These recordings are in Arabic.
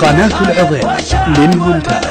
قناة العظيم للمنتهى.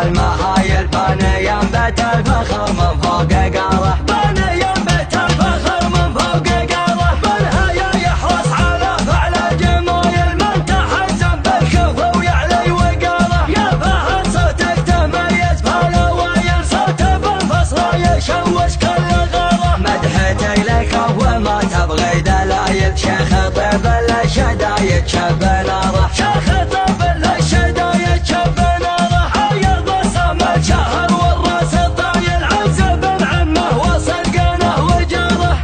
المهايل باني ينبت الفخر من فوق قاره، باني ينبت الفخر من فوق قاره، بالهيا يحرص على فعل الجمايل من تحزن بالكف ويعلي وقاره، يا فهد صوتك تميز فالأوايل، صوته بالفصل يشوش كل غاره، مدحتي لك وما تبغي دلايل، شيخ طيب الشدايد شب ناره، شيخ طيب الشدايد شب ناره، شهر والراس الطايل عزب عمه وصدقنه وجاره،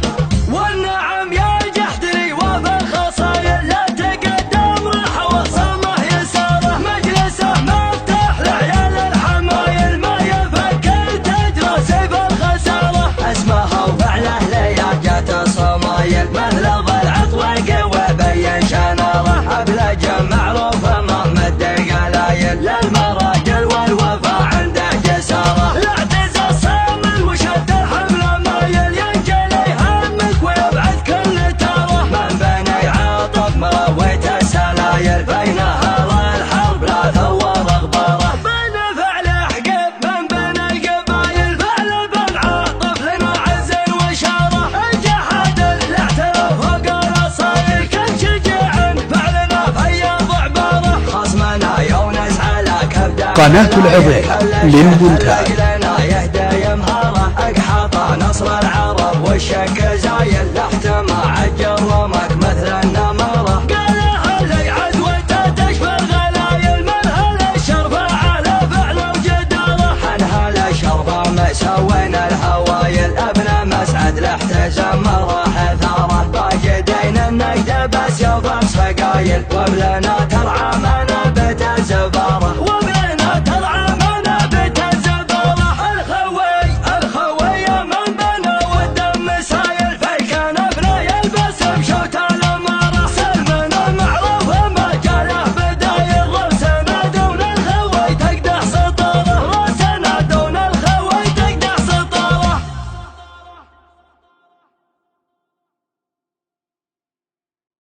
والنعم يا جحدري وفي الخصايل لا تقدم راح وصمه يساره، مجلسه مفتاح لعيال الحمايل ما يفكر تدرس بالخساره، اسمه وفعله لياقة الصمايل مثل ضلع طويق وبين شناره، ابلج معروف ما مد القلايل للمراجل والوفاء عنده جساره، الاعتزاز صامل وشد الحمل مايل ينجلي همك ويبعد كل تاره، من بني عاطف مرويت السلايل بينها الحرب لا ثور اغباره، بين فعل حقب من بين القبايل فعل بن عاطف لنا عز وشاره، الجحاد الاعتراف فوق الاصايل كان شجاع فعلنا فياض عباره، خصمنا يونس على كبده قناة العظيم للمنتهى. لنا يهدى يمهره اقحط نصر العرب والشك زايل تحت ما عجل رمك مثل النمره، قال هلا عدوته تشفى الغلايل من هلا الشرفه على فعل وجداره، عن هلا الشرفه ما سوينا الهوايل ابن مسعد لاحتزم مراح ثاره، باجدين النجده بس يضرب سقايل وبلنا ترعى من